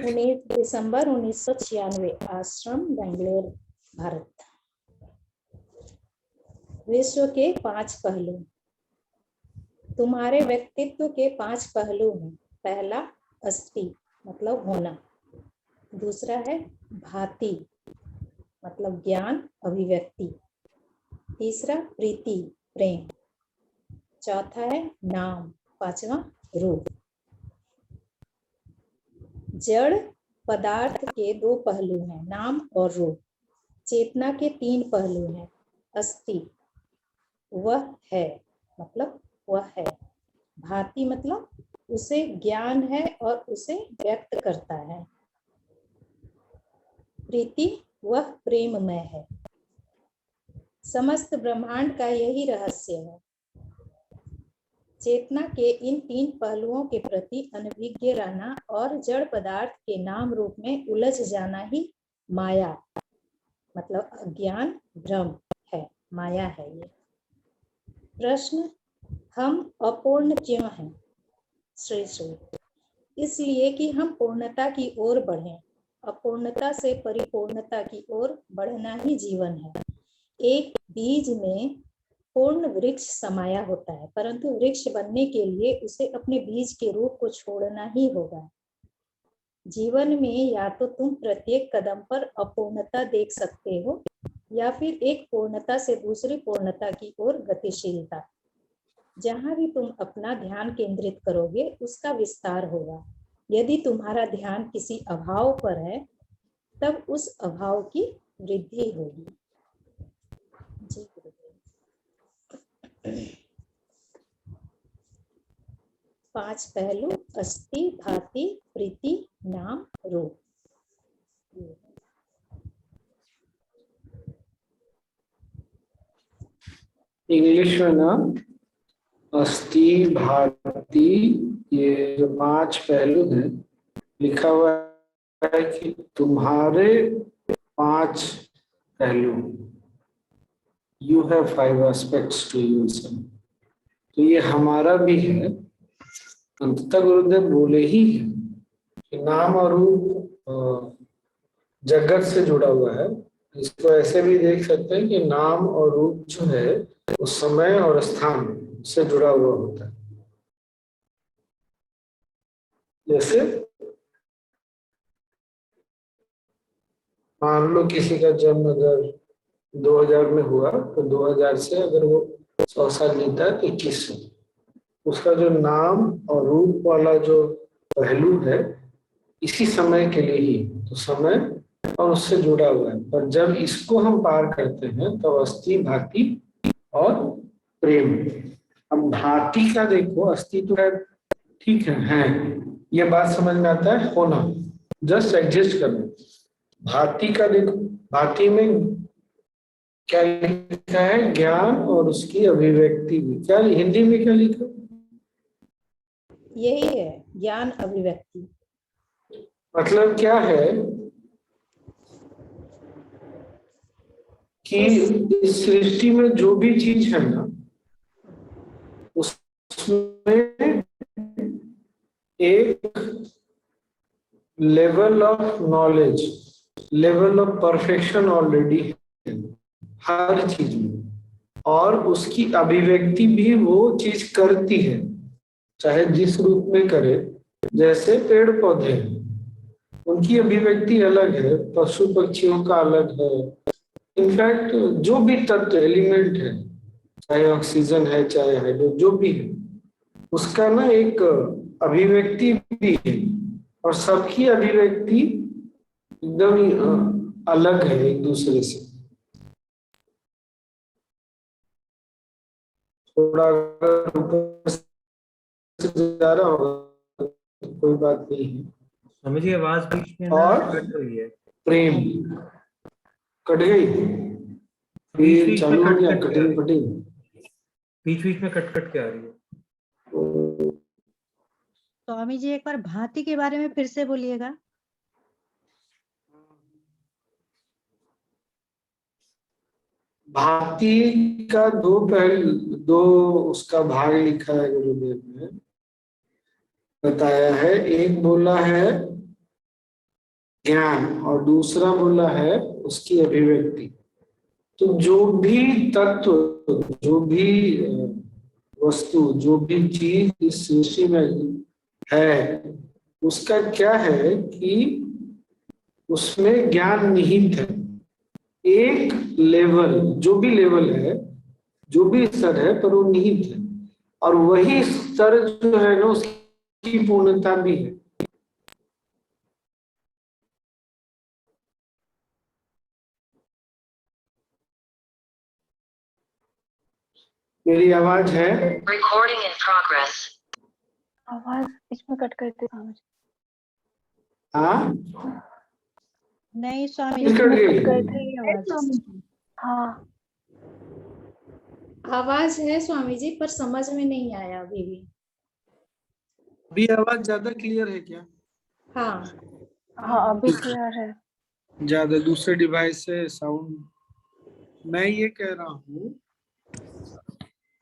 दिसंबर 1996, आश्रम बेंगलोर, भारत। विश्व के 5 पहलू। तुम्हारे व्यक्तित्व के 5 पहलू हैं। पहला अस्ति मतलब होना, दूसरा है भाति मतलब ज्ञान अभिव्यक्ति, तीसरा प्रीति प्रेम, चौथा है नाम, पांचवा रूप। जड़ पदार्थ के 2 पहलू हैं, नाम और रूप। चेतना के 3 पहलू हैं, अस्ति वह है मतलब वह है, भाति मतलब उसे ज्ञान है और उसे व्यक्त करता है, प्रीति वह प्रेममय है। समस्त ब्रह्मांड का यही रहस्य है। चेतना के इन 3 पहलुओं के प्रति अनभिज्ञ रहना और जड़ पदार्थ के नाम रूप में उलझ जाना ही माया मतलब अज्ञान भ्रम है, माया है ये। प्रश्न, हम अपूर्ण क्यों हैं? श्री श्री, इसलिए कि हम पूर्णता की ओर बढ़ें। अपूर्णता से परिपूर्णता की ओर बढ़ना ही जीवन है। एक बीज में पूर्ण वृक्ष समाया होता है, परंतु वृक्ष बनने के लिए उसे अपने बीज के रूप को छोड़ना ही होगा। जीवन में या तो तुम प्रत्येक कदम पर अपूर्णता देख सकते हो या फिर एक पूर्णता से दूसरी पूर्णता की ओर गतिशीलता। जहां भी तुम अपना ध्यान केंद्रित करोगे उसका विस्तार होगा। यदि तुम्हारा ध्यान किसी अभाव पर है तब उस अभाव की वृद्धि होगी। जी गुरुदेव। 5 पहलू, अस्ति, भाति, प्रीति, नाम, रूप। इंग्लिश में ना अस्ति भाति ये जो 5 पहलू हैं लिखा हुआ है कि तुम्हारे 5 पहलू, you have 5 aspects to yourself. तो ये हमारा भी है। अंततः गुरुदेव बोले ही है कि नाम और रूप जगत से जुड़ा हुआ है। इसको ऐसे भी देख सकते हैं कि नाम और रूप जो है उस समय और स्थान से जुड़ा हुआ होता है। जैसे मान लो किसी का जन्म अगर 2000 में हुआ तो 2000 से अगर वो 100 साल जीता है तो 21 साल, उसका जो नाम और रूप वाला जो पहलू है इसी समय के लिए ही, तो समय और उससे जुड़ा हुआ है। पर जब इसको हम पार करते हैं तो अस्थि, भाति और प्रेम। अब भाति का देखो, अस्थि तो है, ठीक है ये बात समझ में आता है, होना, जस्ट एग्जिस्ट करना। भाति का देखो, भाति में क्या लिखा है? ज्ञान और उसकी अभिव्यक्ति भी। क्या हिंदी में क्या लिखा? यही है, ज्ञान अभिव्यक्ति। मतलब क्या है कि इस सृष्टि में जो भी चीज है ना उसमें एक level of knowledge, level of perfection already है हर चीज में, और उसकी अभिव्यक्ति भी वो चीज करती है, चाहे जिस रूप में करे। जैसे पेड़ पौधे हैं, उनकी अभिव्यक्ति अलग है, पशु पक्षियों का अलग है। इनफैक्ट जो भी तत्व एलिमेंट है, चाहे ऑक्सीजन है चाहे हाइड्रोजन, जो भी है उसका ना एक अभिव्यक्ति भी है, और सबकी अभिव्यक्ति एकदम अलग है एक दूसरे से। थोड़ा अगर ऊपर से जा रहा होगा तो कोई बात नहीं है। स्वामी जी आवाज बीच में और कट रही है। प्रेम कट गई, फिर चालू हो गया, कटिंग कटिंग बीच बीच में कट कट के आ रही है। स्वामी जी एक बार भांति के बारे में फिर से बोलिएगा। भांति का दो उसका भाग लिखा है गुरुदेव ने बताया है। एक बोला है ज्ञान, और दूसरा बोला है उसकी अभिव्यक्ति। तो जो भी तत्व, जो भी वस्तु, जो भी चीज इस सृष्टि में है, उसका क्या है कि उसमें ज्ञान निहित है। एक लेवल, जो भी लेवल है, जो भी स्तर है, पर वो निहित है, और वही स्तर जो है ना उसकी पूर्णता भी है। मेरी आवाज है? Recording in progress. आवाज इसमें कट करते समझ। हाँ, नहीं स्वामी कट जी, गई। कट रही है आवाज। हाँ, आवाज है स्वामी जी, पर समझ में नहीं आया अभी भी। अभी आवाज ज्यादा क्लियर है क्या? हाँ हाँ अभी क्लियर है। ज्यादा दूसरे डिवाइस से साउंड। मैं ये कह रहा हूँ,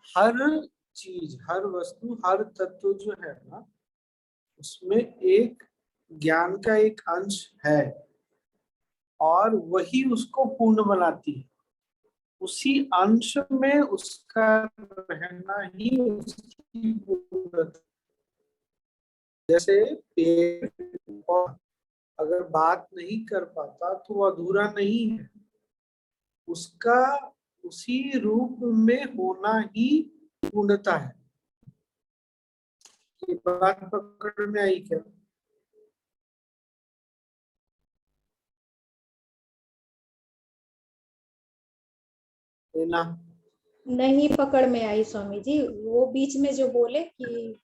हर चीज, हर वस्तु, हर तत्व जो है ना, उसमें एक ज्ञान का एक अंश है, और वही उसको पूर्ण बनाती है। उसी अंश में उसका रहना ही उसकी पूर्णता। जैसे पेड़ अगर बात नहीं कर पाता तो वो अधूरा नहीं है, उसका उसी रूप में होना ही पूर्णता है। ये बात पकड़ में आई क्या? ना, नहीं पकड़ में आई स्वामी जी। वो बीच में जो बोले कि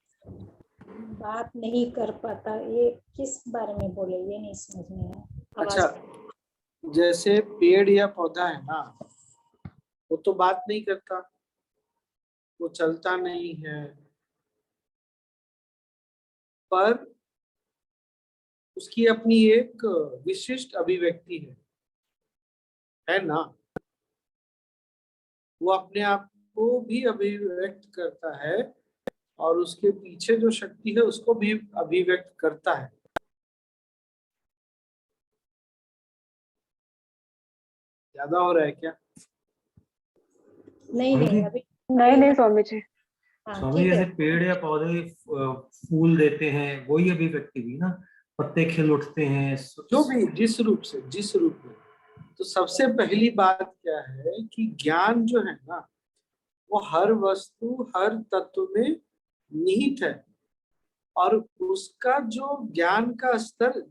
बात नहीं कर पाता, ये किस बारे में बोले, ये नहीं समझ में आया। अच्छा, आवाज जैसे पेड़ या पौधा है ना, वो तो बात नहीं करता, वो चलता नहीं है, पर उसकी अपनी एक विशिष्ट अभिव्यक्ति है ना। वो अपने आप को भी अभिव्यक्त करता है, और उसके पीछे जो शक्ति है उसको भी अभिव्यक्त करता है। ज्यादा हो रहा है क्या? नहीं स्वामी जी, नहीं अभी। नहीं स्वामी जी। हाँ स्वामी ठीक जैसे है। पेड़ या पौधे फूल देते हैं, वही अभिव्यक्ति भी ना। पत्ते खिल उठते हैं। जो भी जिस रूप में, तो सबसे पहली बात क्या है कि ज्ञान जो है ना, वो हर वस्तु, हर तत्व में निहित है, और उसका जो ज्ञान का स्तर,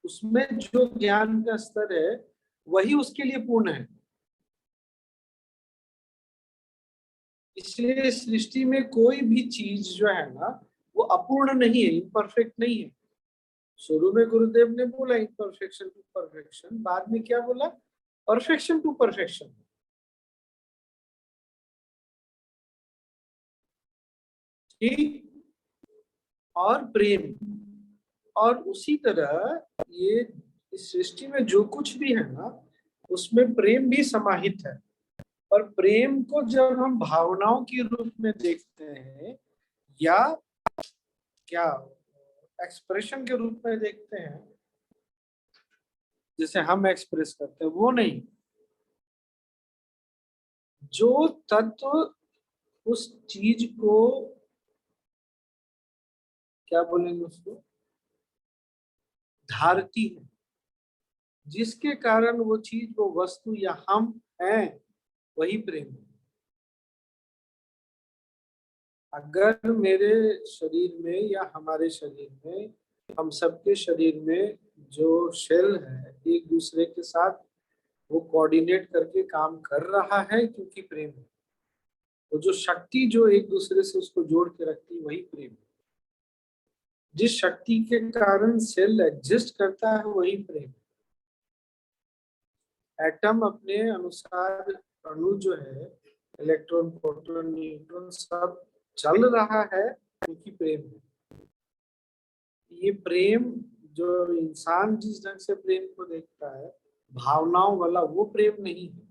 उसमें जो ज्ञान का स्तर है वही उसके लिए पूर्ण है। इसलिए सृष्टि में कोई भी चीज जो है ना, वो अपूर्ण नहीं है, इम्परफेक्ट नहीं है। शुरू में गुरुदेव ने बोला इम्परफेक्शन टू परफेक्शन, बाद में क्या बोला? Perfection to perfection. ठीक, और प्रेम, और उसी तरह ये इस सृष्टि में जो कुछ भी है ना, उसमें प्रेम भी समाहित है। और प्रेम को जब हम भावनाओं के रूप में देखते हैं, या क्या एक्सप्रेशन के रूप में देखते हैं, जैसे हम एक्सप्रेस करते हैं, वो नहीं। जो तत्व उस चीज को, क्या बोलेंगे उसको, धारती है, जिसके कारण वो चीज, वो वस्तु या हम हैं, वही प्रेम है। अगर मेरे शरीर में या हमारे शरीर में, हम सबके शरीर में जो सेल है एक दूसरे के साथ वो कोऑर्डिनेट करके काम कर रहा है, क्योंकि प्रेम है। वो जो शक्ति जो एक दूसरे से उसको जोड़ के रखती है, वही प्रेम है। जिस शक्ति के कारण सेल एग्जिस्ट करता है, वही प्रेम है। एटम अपने अनुसार, अणु जो है, इलेक्ट्रॉन, प्रोटॉन, न्यूट्रॉन सब चल रहा है, क्योंकि प्रेम है। ये प्रेम, जो इंसान जिस ढंग से प्रेम को देखता है, भावनाओं वाला, वो प्रेम नहीं है।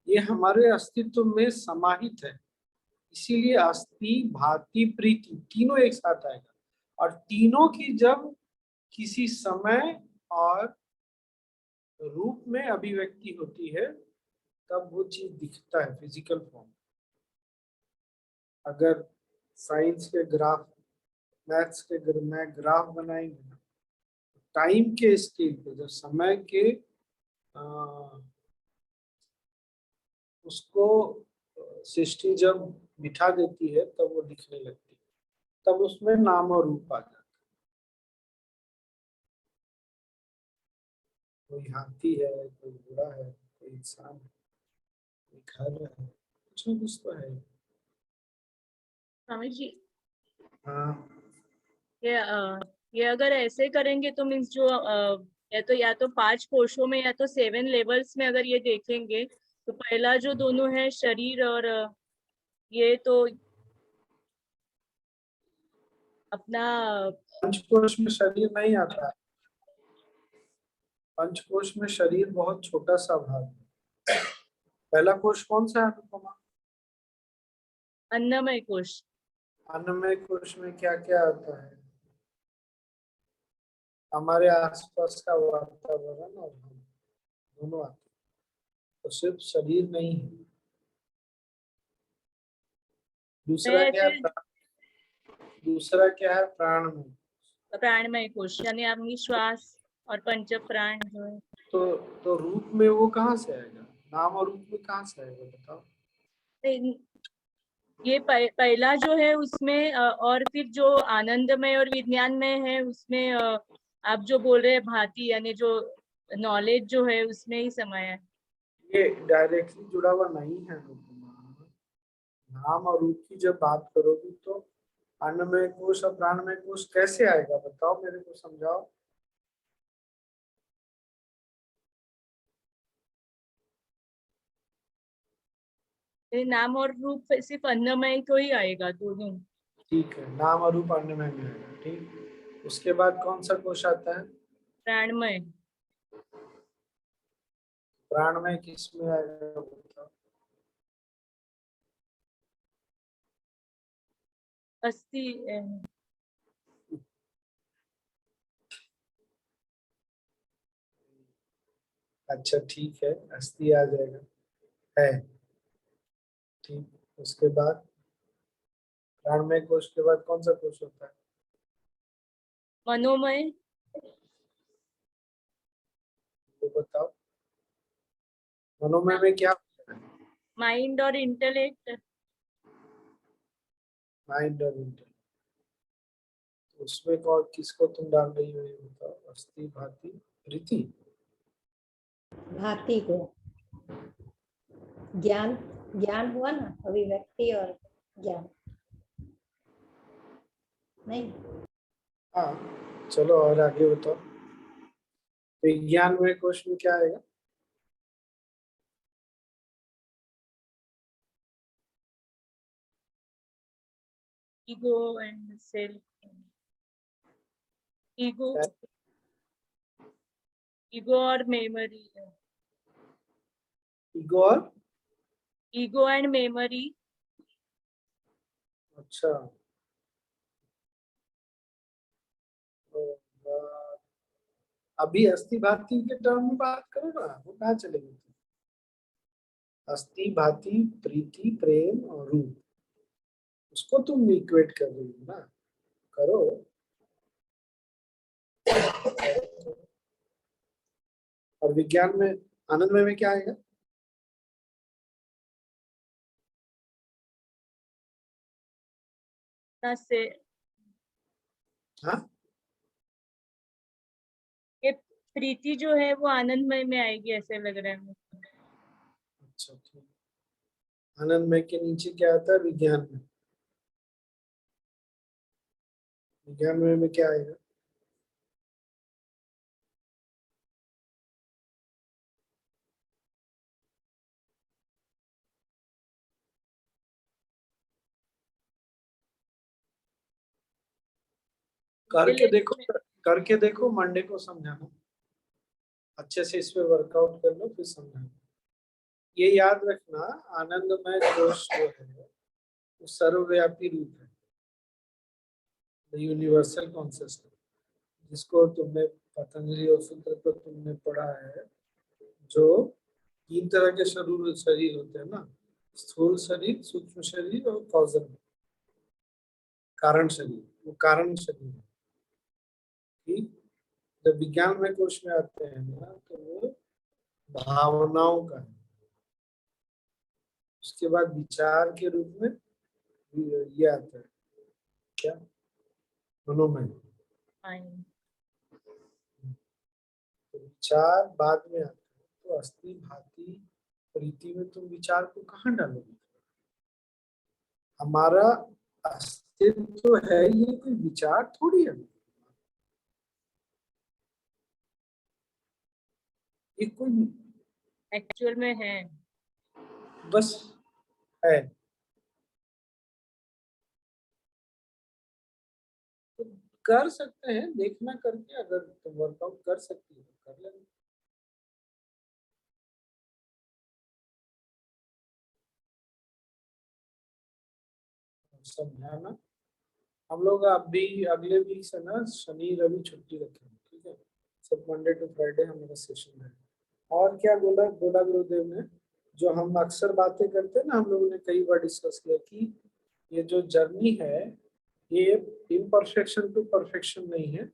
ये हमारे अस्तित्व में समाहित है। इसीलिए अस्थि, भांति, प्रीति, तीनों एक साथ आएगा। और तीनों की जब किसी समय और रूप में अभिव्यक्ति होती है तब वो चीज दिखता है फिजिकल फॉर्म। अगर साइंस के ग्राफ, मैथ्स के ग्राफ बनाएंगे ना, टाइम के स्केल पे, जब समय के उसको सृष्टि जब बिठा देती है तब वो दिखने लगती है, तब उसमें नाम और रूप आ जाता है। कोई हाथी है, कोई घोड़ा है, कोई इंसान है, कोई घर है, कुछ ना कुछ तो है। स्वामी जी, हाँ, ये अगर ऐसे करेंगे तो मीन्स जो या तो 5 कोशों में या तो 7 लेवल्स में अगर ये देखेंगे तो पहला जो दोनों है शरीर और ये तो अपना पंचकोश में शरीर नहीं आता है। पंचकोश में शरीर बहुत छोटा सा भाग है। पहला कोश कौन सा है अनुपमा? अन्नमय कोश। अन्नमय कोश में क्या क्या आता है? हमारे आसपास का वातावरण और हम दोनों आते हैं, तो सिर्फ शरीर नहीं है। दूसरा क्या है? दूसरा क्या है? प्राणमय। प्राणमय कोश यानी अपनी श्वास और पंच प्राण जो है। तो रूप में वो कहाँ से आएगा? नाम और रूप में कहाँ से आएगा बताओ? ये पहला जो है उसमें और फिर जो आनंदमय और विज्ञानमय है उसमें आप जो बोल रहे हैं भांति यानी जो नॉलेज जो है उसमें ही समाया है। ये डायरेक्टली जुड़ा हुआ नहीं है अनुपमा। नाम और रूप की जब बात करोगी तो अन्नमय कोश और प्राणमय कोश कैसे आएगा बताओ, मेरे को समझाओ। नाम और रूप सिर्फ अन्नमय को ही आएगा दोनों। ठीक है, नाम और रूप अन्नमय में आएगा। ठीक, उसके बाद कौन सा कोश आता है? प्राणमय। प्राणमय किस में आएगा बताओ? अस्थि अच्छा ठीक है, अस्थि आ जाएगा, है। ठीक, उसके बाद प्राणमय कोश के बाद कौन सा कोश होता है? मनोमय। वो बताओ, मनोमय में क्या होता है? माइंड और इंटेलेक्ट। माइंड और इंटेलेक्ट। तो उसमें कौन किसको तुम डाल रही हो ये बताओ? अस्थि, भांति, प्रीति। भांति को। ज्ञान, ज्ञान हुआ ना, अभिव्यक्ति और ज्ञान नहीं। हाँ चलो और आगे बताओ। विज्ञान में कोश में क्या आएगा? Ego and self. Ego, ego और मेमोरी। ईगो और ईगो एंड मेमोरी। अच्छा, तो अभी अस्थि भांति के टर्म में बात करो ना, वो कहाँ चलेगी? अस्थि, भांति, प्रीति, प्रेम और रूप, उसको तुम इक्वेट कर रही हो ना, करो। और विज्ञान में आनंदमय में क्या आएगा? से हाँ, ये प्रीति जो है वो आनंदमय में आएगी ऐसे लग रहा है मुझे। अच्छा ठीक। आनंदमय के नीचे क्या आता है? विज्ञान में। विज्ञान में क्या आएगा? करके देखो, करके देखो, मंडे को समझाना अच्छे से, इस पे वर्कआउट कर लो फिर समझाना। ये याद रखना, आनंदमय कोश जो है वो सर्वव्यापी रूप है, यूनिवर्सल कॉन्सियसनेस, जिसको तुमने पतंजलि और सूत्र पर तुमने पढ़ा है, जो 3 तरह के शरीर होते हैं ना, स्थूल शरीर, सूक्ष्म शरीर और कौशल कारण शरीर। वो कारण शरीर है, ठीक। जब विज्ञान में कोश में आते हैं ना, तो वो भावनाओं का है। उसके बाद विचार के रूप में ये आता है, क्या, मनोमय। तो विचार बाद में आता है। तो अस्थि भांति प्रीति में तुम विचार को कहाँ डालोगे? हमारा अस्तित्व है, ये कोई विचार थोड़ी है, ये कोई एक्चुअल में है। बस है। तो कर सकते हैं, देखना करके, अगर तुम वर्कआउट कर सकती हो तो कर लेना। समझाना। हम लोग अभी अगले वीक से ना शनि रवि छुट्टी रखेंगे, ठीक है। सब मंडे टू फ्राइडे हमारा सेशन है। और क्या बोला बोला गुरुदेव ने, जो हम अक्सर बातें करते हैं ना, हम लोगों ने कई बार डिस्कस किया कि ये जो जर्नी है, ये इम्परफेक्शन टू परफेक्शन नहीं है,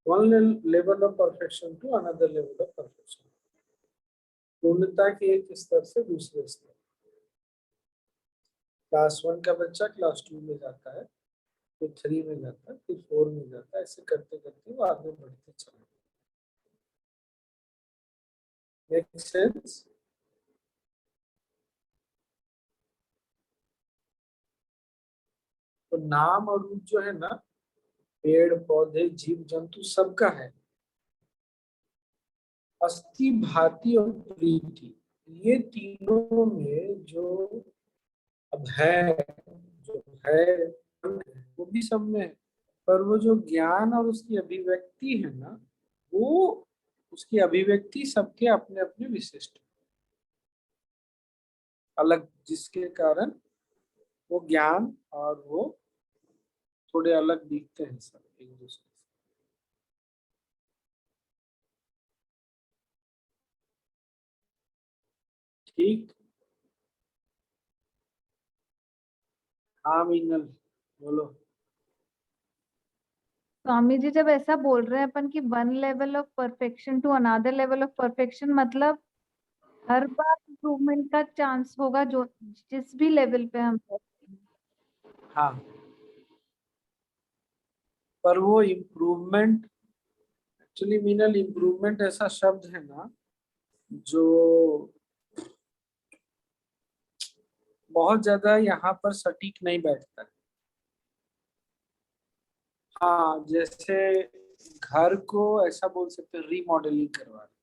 one level of perfection to another level of perfection. पूर्णता के एक स्तर से दूसरे स्तर। क्लास 1 का बच्चा क्लास 2 में जाता है, फिर 3 में जाता है, फिर 4 में जाता है, ऐसे करते करते वो आगे बढ़ते चले। Make sense? तो नाम और रूप जो है ना, पेड़ पौधे जीव जंतु सबका है। अस्थि भांति और प्रीति, ये तीनों में जो अब है, जो है वो भी सब में है। पर वो जो ज्ञान और उसकी अभिव्यक्ति है ना, वो उसकी अभिव्यक्ति सबके अपने अपने विशिष्ट अलग, जिसके कारण वो ज्ञान और वो थोड़े अलग दिखते हैं सब एक दूसरे से। ठीक। हाँ मीनल बोलो। स्वामी जी, जब ऐसा बोल रहे हैं अपन कि one level of perfection to another level of perfection, मतलब हर बार इम्प्रूवमेंट का चांस होगा जो जिस भी लेवल पे हम। हाँ, पर वो इम्प्रूवमेंट, एक्चुअली मीनल इम्प्रूवमेंट ऐसा शब्द है ना जो बहुत ज्यादा यहाँ पर सटीक नहीं बैठता है। हाँ, जैसे घर को ऐसा बोल सकते हैं, रीमॉडलिंग करवा रहे,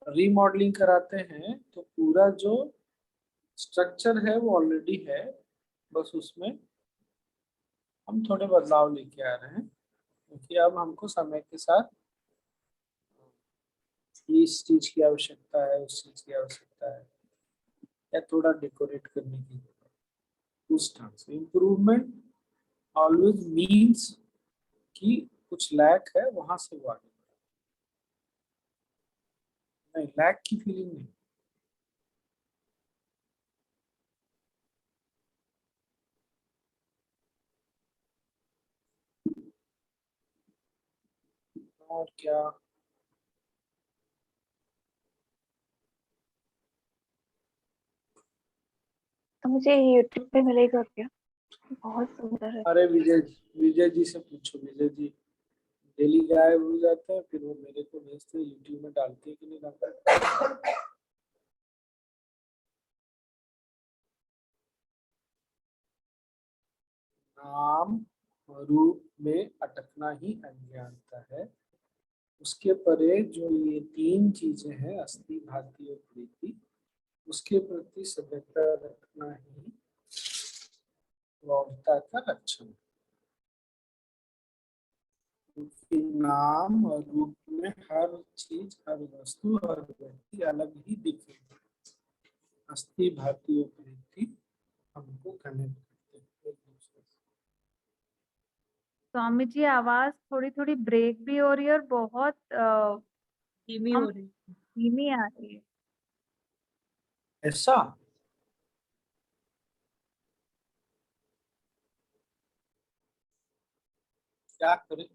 रीमॉडलिंग कराते हैं तो पूरा जो स्ट्रक्चर है वो ऑलरेडी है, बस उसमें हम थोड़े बदलाव लेके आ रहे हैं, क्योंकि अब हमको समय के साथ इस चीज की आवश्यकता है, उस चीज की आवश्यकता है, या थोड़ा डेकोरेट करने की उस ढंग से। इम्प्रूवमेंट ऑलवेज मीन्स कि कुछ लैक है, वहां से वो आगे नहीं, लैक की फीलिंग नहीं। और क्या, तो मुझे यूट्यूब पे मिलेगा क्या? बहुत सुंदर है। अरे विजय जी से पूछो। विजय जी डेली गायब हो जाते हैं, फिर वो मेरे को भेजते हैं, यूट्यूब में डालते हैं कि नहीं डालते। नाम रूप में अटकना ही अज्ञानता है। उसके परे जो ये 3 चीजें हैं, अस्थि भांति और प्रीति, उसके प्रति सजगता रखना ही प्रौढ़ता का लक्षण है। क्योंकि नाम और रूप में हर चीज, हर वस्तु, हर व्यक्ति अलग ही दिखे। अस्थि भांति और प्रीति हमको कनेक्ट करते हैं एक दूसरे से। स्वामी जी आवाज थोड़ी थोड़ी ब्रेक भी हो रही है और बहुत धीमी हम हो रही है। धीमी आ रही है। ऐसा क्या करें?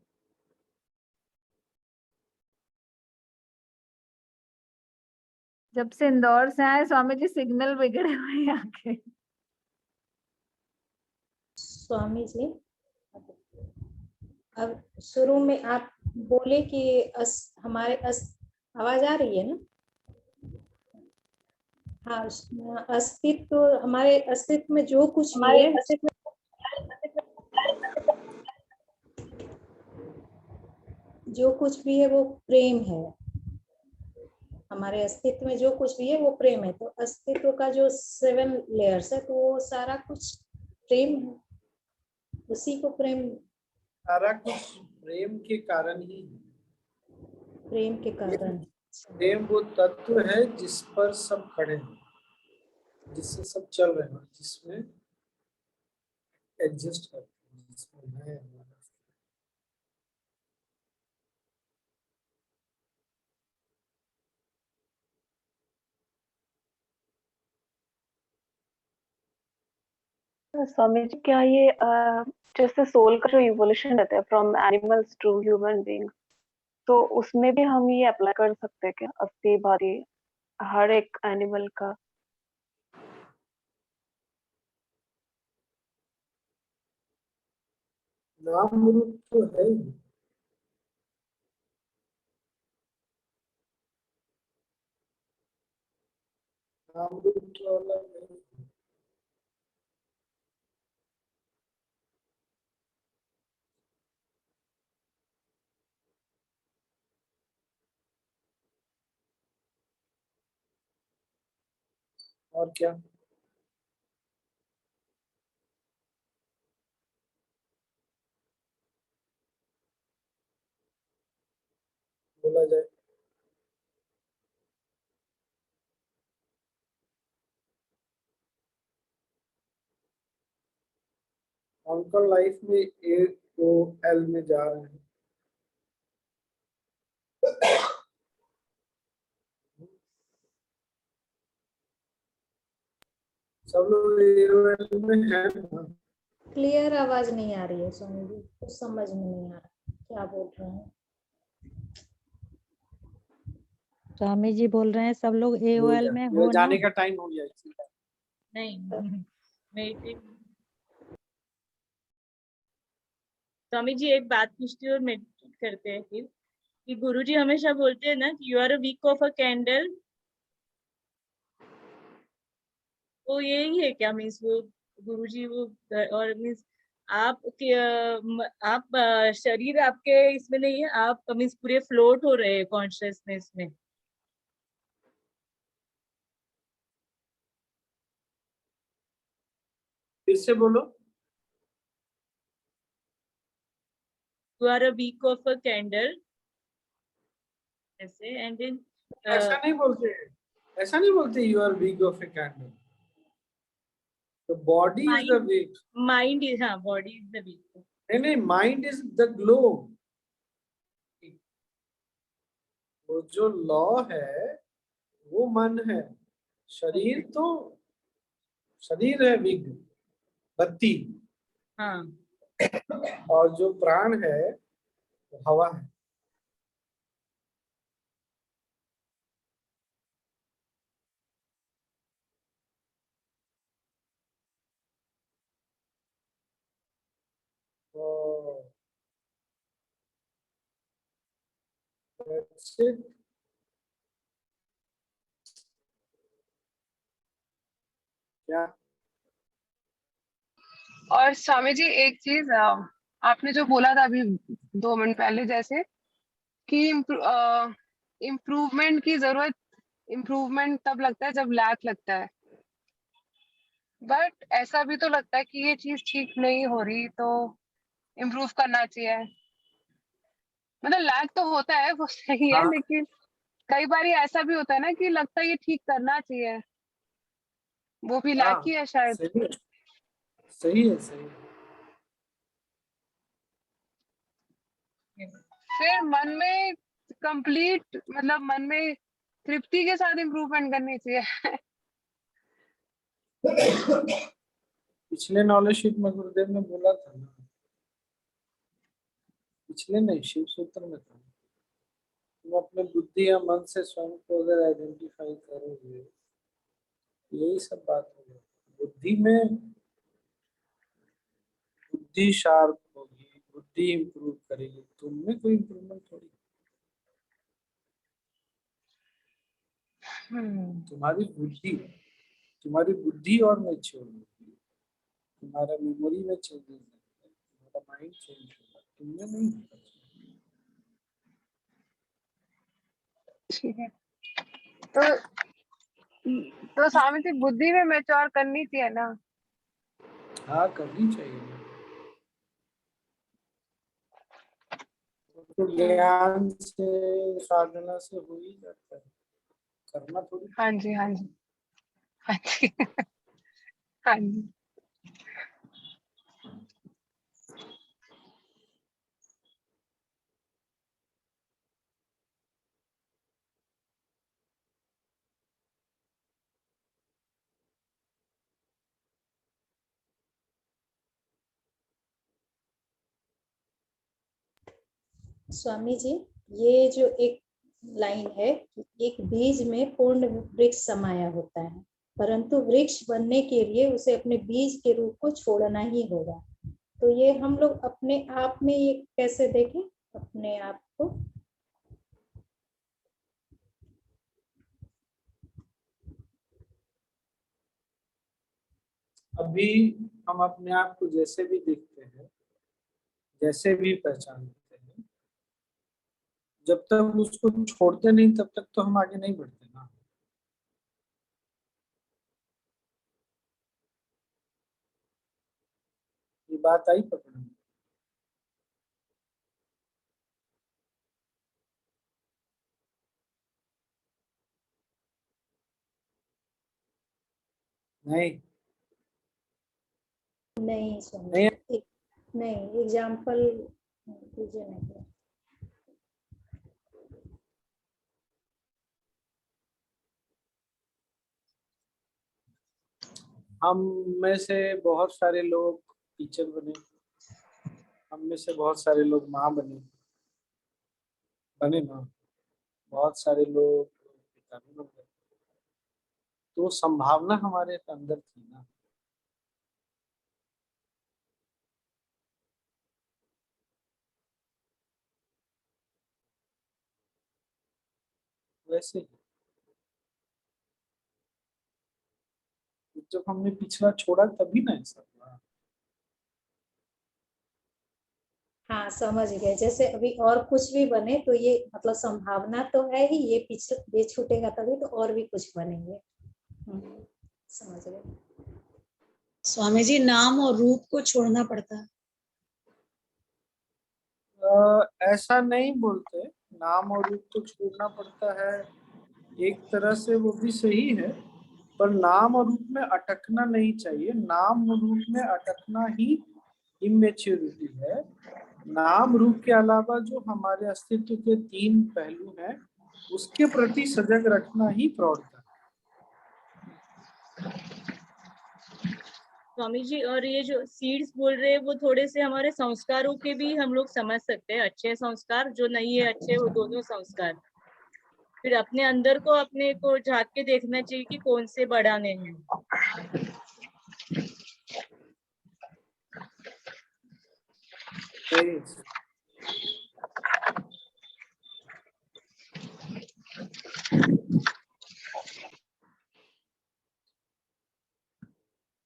जब से इंदौर से आए स्वामी जी सिग्नल बिगड़े हुए हैं यहाँ के। स्वामी जी, अब शुरू में आप बोले कि आवाज आ रही है ना? हाँ, अस्तित्व, हमारे अस्तित्व में जो कुछ भी है, जो कुछ भी है वो प्रेम है। हमारे अस्तित्व में जो कुछ भी है वो प्रेम है। तो अस्तित्व का जो 7 लेयर्स है, तो वो सारा कुछ प्रेम है, उसी को प्रेम, सारा कुछ प्रेम के कारण ही है। प्रेम के कारण। प्रेम वो तत्व है जिस पर सब खड़े हैं, जिससे सब चल रहे हैं, जिसमें एग्जिस्ट करते हैं, जिसमें है हमारा। स्वामी जी, क्या ये जैसे सोल का जो इवोल्यूशन रहता है from animals to human being, तो उसमें भी हम ये अप्लाई कर सकते हैं क्या, अस्सी भारी हर एक एनिमल का? नाम रूप तो है ही, नाम रूप तो अलग है। और क्या? बोला जाए? अंकल लाइफ में AOL में जा रहे हैं। सब लोग AOL में है ना? क्लियर आवाज नहीं आ रही है स्वामी जी, कुछ समझ में नहीं आ रहा क्या बोल रहे हैं। स्वामी जी बोल रहे हैं सब लोग हो AOL गया, में मेरा हो ना। जाने का टाइम हो गया इसलिए। नहीं मेडिटेट। स्वामी जी एक बात पूछती हूँ और मेडिटेट करते हैं फिर, कि गुरुजी हमेशा बोलते हैं ना कि you are a wick of a candle, वो यही है क्या? मीन्स वो गुरुजी वो, और मीन्स आप आप शरीर आपके इसमें नहीं है, आप मीन्स पूरे फ्लोट हो रहे हैं कॉन्शियसनेस में। फिर से बोलो। You are a wick of a candle ऐसे, एंड देन ऐसा नहीं बोलते, ऐसा नहीं बोलते you are wick of a candle. The body is the wick. Mind is, हाँ बॉडी इज द वीक। नहीं नहीं, माइंड इज द ग्लो। वो जो लॉ है वो मन है, शरीर तो शरीर है विग, बत्ती, हाँ और जो प्राण है वो हवा है। तो that's it। क्या? और स्वामी जी एक चीज, आपने जो बोला था अभी 2 मिनट पहले, जैसे कि इम्प्रूवमेंट की जरूरत, इम्प्रूवमेंट तब लगता है जब लैक लगता है, बट ऐसा भी तो लगता है कि ये चीज ठीक नहीं हो रही तो इम्प्रूव करना चाहिए। मतलब लैक तो होता है, वो सही है, हाँ लेकिन कई बार ऐसा भी होता है ना कि लगता है ये ठीक करना चाहिए, वो भी लैक ही हाँ, है शायद। सही है, सही है, सही है। मन में कंप्लीट, मतलब मन में तृप्ति के साथ इम्प्रूवमेंट करनी चाहिए। पिछले नॉलेज शीट में गुरुदेव ने बोला था ना, पिछले नहीं, शिव सूत्र में था, तुम अपने बुद्धि या मन से स्वयं को अगर आइडेंटिफाई करोगे, यही सब बात हो गई। बुद्धि में बुद्धि शार्प होगी, बुद्धि इंप्रूव करेगी, तुम में कोई इंप्रूवमेंट थोड़ी। तुम्हारी बुद्धि और मैच्योर होगी, तुम्हारा मेमोरी में चेंजेस आएगा, तुम्हारा माइंड चेंज होगा, तुमने नहीं होगा। ठीक है, तो स्वामी जी बुद्धि में मैच्योर करनी चाहिए ना? हाँ, करनी चाहिए ना। तो ज्ञान से, साधना से हो ही जाता है, करना थोड़ी। हाँ जी, हाँ जी, हाँ जी। हाँ जी। स्वामी जी, ये जो एक लाइन है कि एक बीज में पूर्ण वृक्ष समाया होता है, परंतु वृक्ष बनने के लिए उसे अपने बीज के रूप को छोड़ना ही होगा। तो ये हम लोग अपने आप में ये कैसे देखें अपने आप को? अभी हम अपने आप को जैसे भी देखते हैं, जैसे भी पहचानते हैं, जब तक उसको छोड़ते नहीं तब तक तो हम आगे नहीं बढ़ते ना। ये बात आई पकड़ में? नहीं नहीं स्वामी नहीं। जी, नहीं एग्जाम्पल दीजिए नहीं। हम में से बहुत सारे लोग टीचर बने, हम में से बहुत सारे लोग माँ बने ना, बहुत सारे लोग पिता भी बन गए, तो संभावना हमारे अंदर थी ना। वैसे ही जब हमने पिछला छोड़ा तभी ना ऐसा हुआ। हाँ समझ गए, जैसे अभी और कुछ भी बने तो ये मतलब संभावना तो है ही, ये छूटेगा तभी तो और भी कुछ बनेंगे। समझ गए। स्वामी जी, नाम और रूप को छोड़ना पड़ता है? ऐसा नहीं बोलते, नाम और रूप तो छोड़ना पड़ता है, एक तरह से वो भी सही है, पर नाम और रूप में अटकना नहीं चाहिए। नाम और रूप में अटकना ही इमेच्योरिटी है। नाम रूप के अलावा जो हमारे अस्तित्व के 3 पहलू हैं, उसके प्रति सजग रखना ही प्रौढ़ता है। स्वामी जी, और ये जो सीड्स बोल रहे हैं वो थोड़े से हमारे संस्कारों के भी हम लोग समझ सकते हैं, अच्छे संस्कार जो नहीं है अच्छे, वो दोनों संस्कार। फिर अपने अंदर को अपने को झांक के देखना चाहिए कि कौन से बढ़ाने हैं।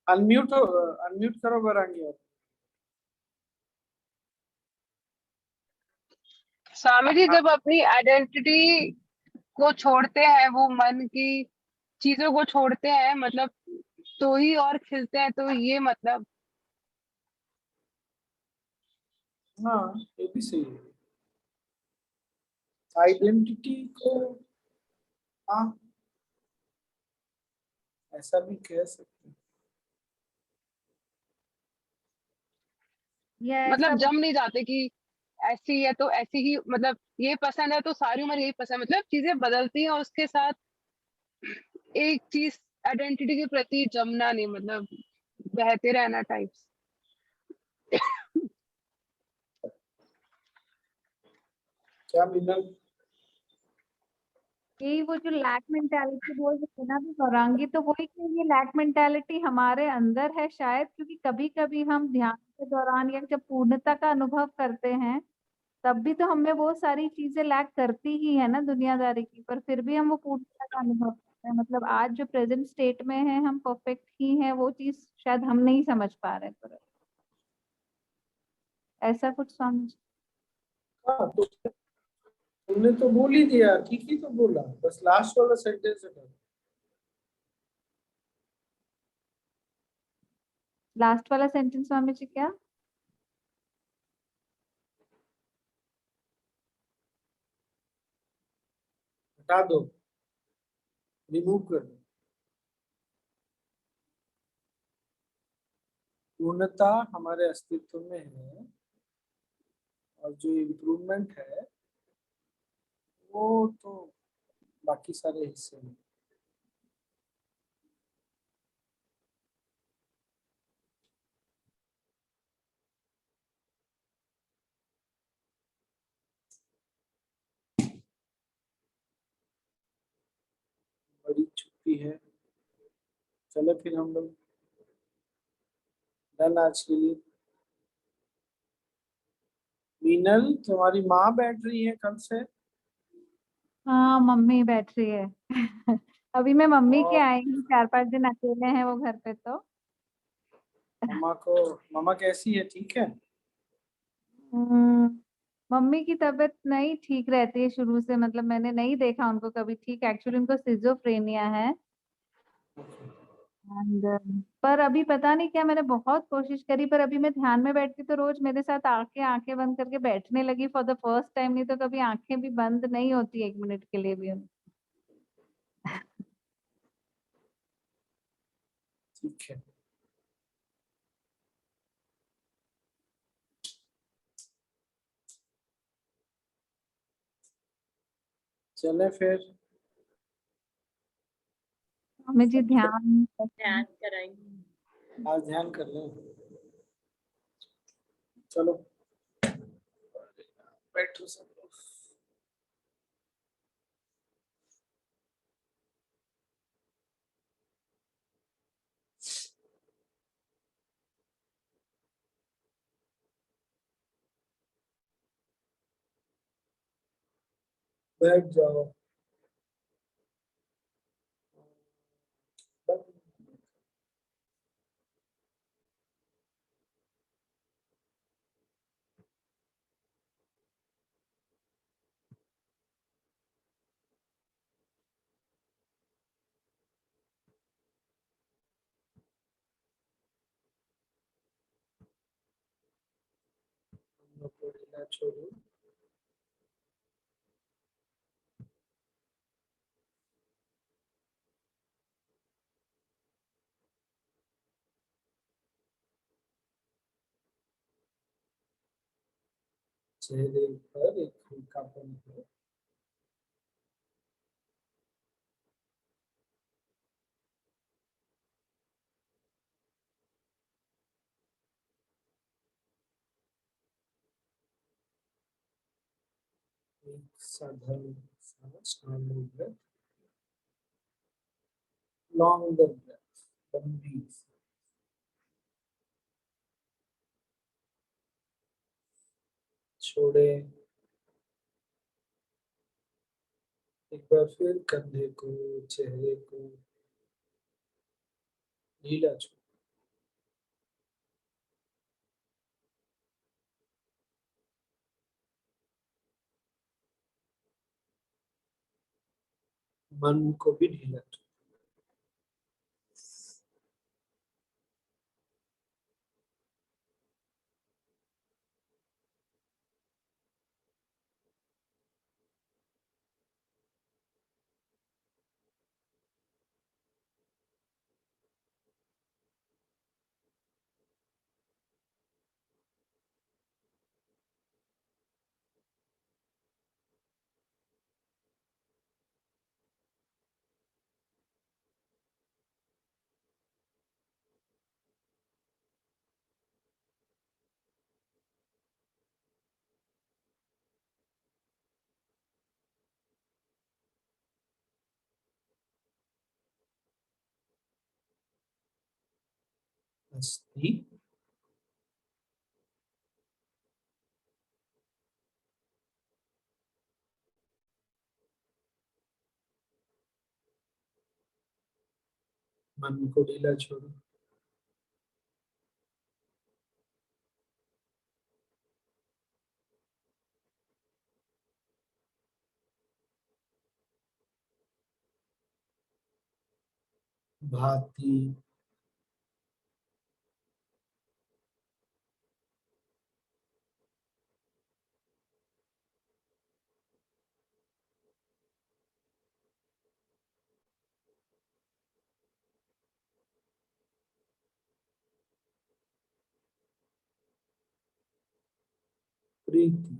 अनम्यूट करो बरांगी। स्वामी जी, जब अपनी आइडेंटिटी को छोड़ते हैं, वो मन की चीजों को छोड़ते हैं, मतलब तो ही और खिलते हैं, तो ये मतलब? हाँ, ये भी सही है। आइडेंटिटी को हाँ ऐसा भी कह सकते हैं। मतलब जम नहीं जाते कि ऐसी है तो ऐसी ही, मतलब ये पसंद है तो सारी उम्र यही पसंद, मतलब चीजें बदलती हैं और उसके साथ एक चीज आइडेंटिटी के प्रति जमना नहीं, मतलब बहते रहना टाइप्स। क्या मीनल? यही वो जो लैक मेंटालिटी बोल रहे थे ना भी गौरांगी, तो वही कि ये लैक मेंटालिटी हमारे अंदर है शायद, क्योंकि कभी कभी हम ध्यान के दौरान या जब पूर्णता का अनुभव करते हैं तब भी तो हमें वो सारी चीजें लैक करती ही है ना दुनियादारी की, पर फिर भी हम वो पूर्णता का अनुभव करते हैं। मतलब आज जो प्रेजेंट स्टेट में है हम परफेक्ट ही हैं, वो चीज शायद हम नहीं समझ पा रहे पर ऐसा कुछ समझ। हाँ, तो तुमने तो बोल ही दिया, ठीक ही तो बोला, बस लास्ट वाला सेंटेंस हटा। लास्ट वाला सेंटेंस स्वामी जी क्या? हटा दो, रिमूव कर दो। पूर्णता हमारे अस्तित्व में है, और जो इम्प्रूवमेंट है वो तो बाकी सारे हिस्से में। बड़ी छुट्टी है, चलो फिर हम लोग डन आज के लिए। मीनल, तुम्हारी माँ बैठ रही है कल से? हाँ मम्मी बैठ रही है। अभी मैं मम्मी के और आई हूँ, 4-5 दिन अकेले हैं वो घर पे तो। मम्मा को, मम्मा कैसी है, ठीक है? हम्म, मम्मी की तबीयत नहीं ठीक रहती है शुरू से, मतलब मैंने नहीं देखा उनको कभी ठीक, एक्चुअली उनको सिजोफ्रेनिया है। एंड पर अभी पता नहीं क्या, मैंने बहुत कोशिश करी पर अभी मैं ध्यान में बैठती तो रोज मेरे साथ आके आंखें बंद करके बैठने लगी फॉर द फर्स्ट टाइम, नहीं तो कभी आंखें भी बंद नहीं होती 1 मिनट के लिए भी। ठीक है, चले फिर। मम्मी जी ध्यान ध्यान कराएंगे। आज ध्यान कर लो, चलो बैठो सब लोग। बैठ जाओ। हम लोग को ढीला छोड़ो। चेहरे पर एक हल्कापन है। एक साधारण सांस, नॉर्मल ब्रेथ, लॉन्गर ब्रेथ, लंबी। छोड़े। एक बार फिर कंधे को, चेहरे को ढीला छोड़ो। मन को भी ढीला छोड़ो। अस्ति। मन को ढीला छोड़ो। भांति, प्रीति,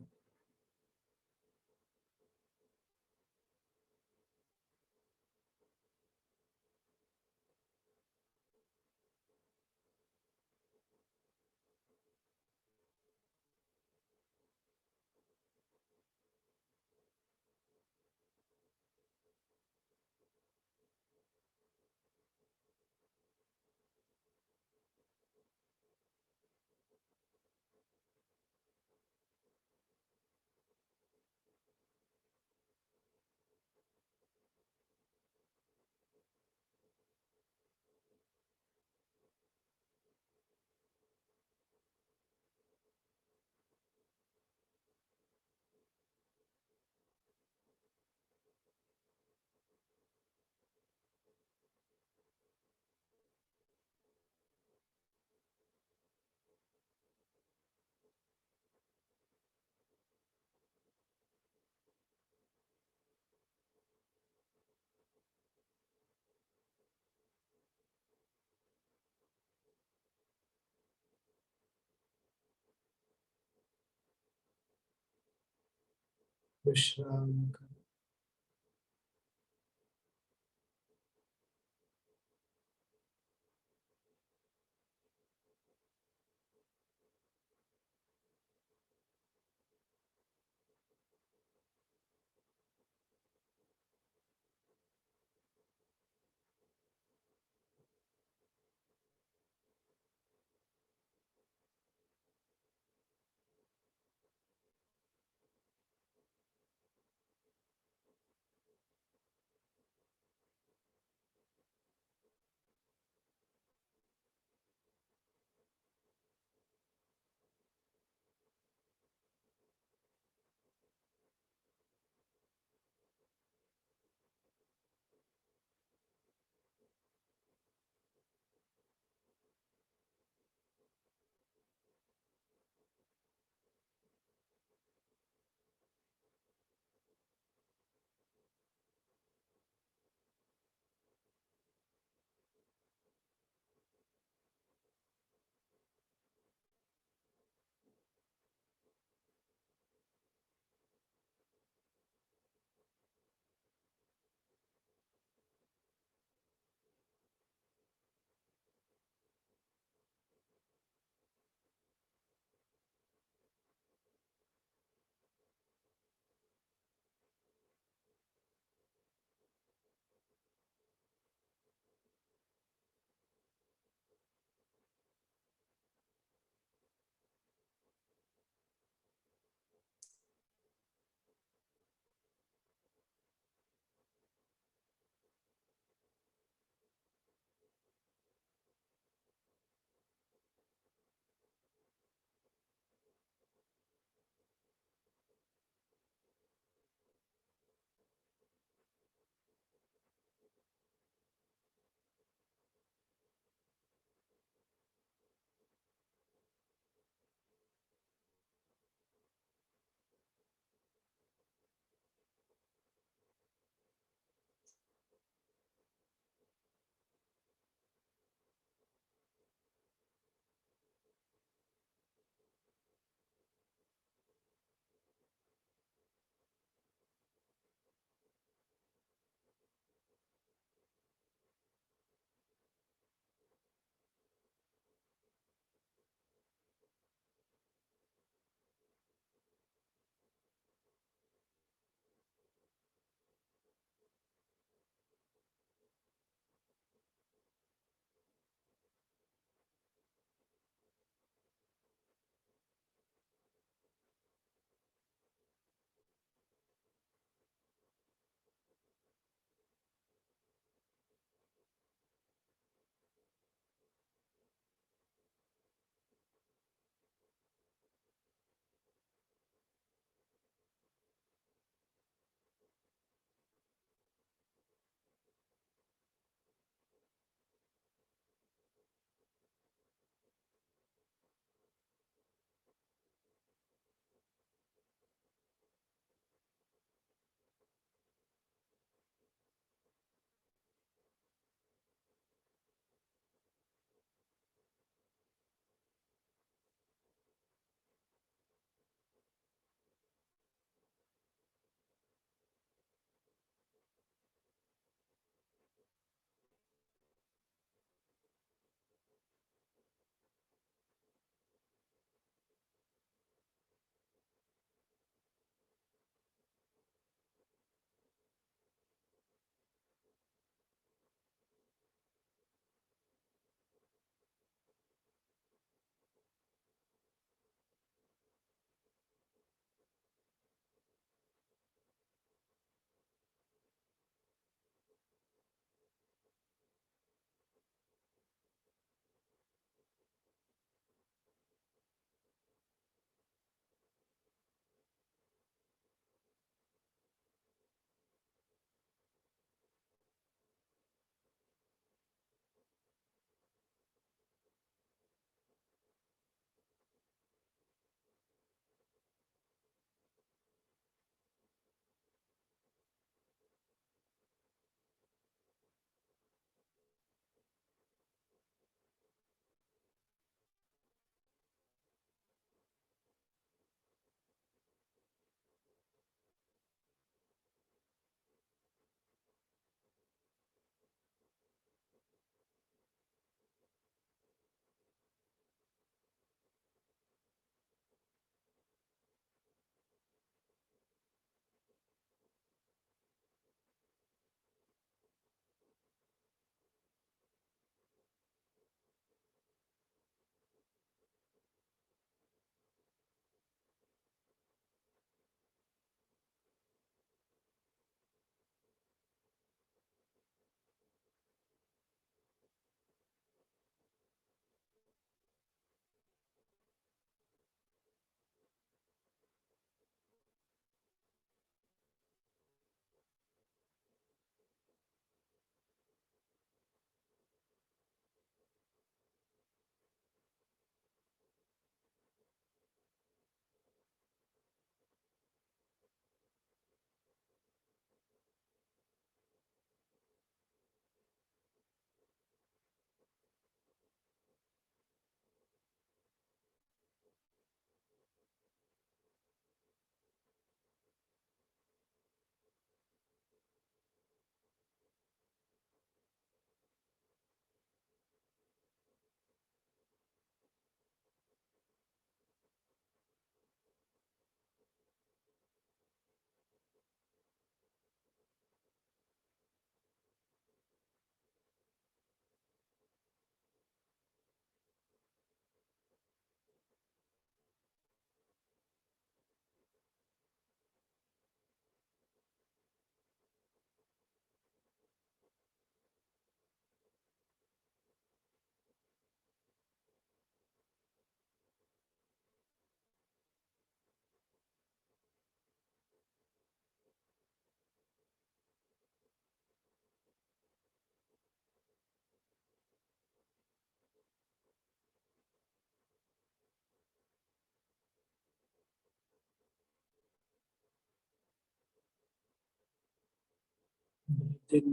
विश्राम करो। दिन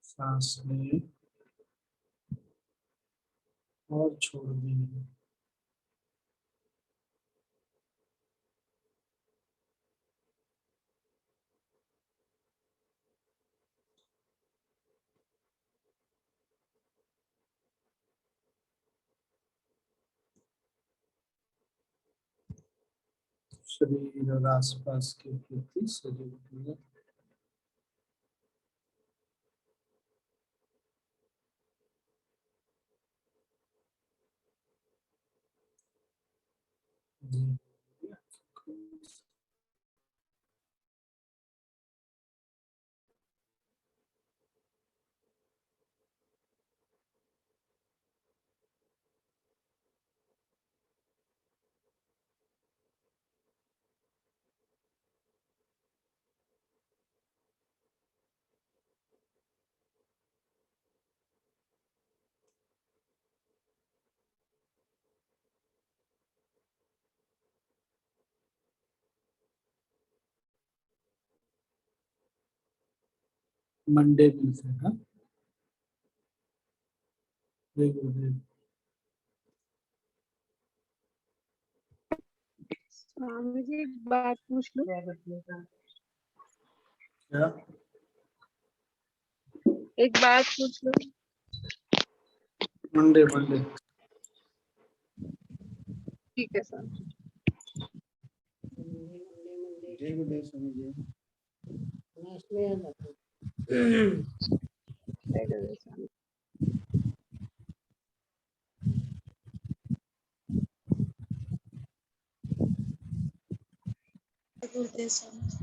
सांस लें और छोड़ दें। शरीर और आसपास के प्रति सजग रहें। मंडे मिलते हैं। हाँ? गुरुदेव। स्वामी जी एक बात पूछ लूं? क्या? एक बात पूछ लूं? मंडे ठीक है सर। जय गुरुदेव स्वामी जी। जय गुरुदेव स्वामी। गुरुदेव स्वामी।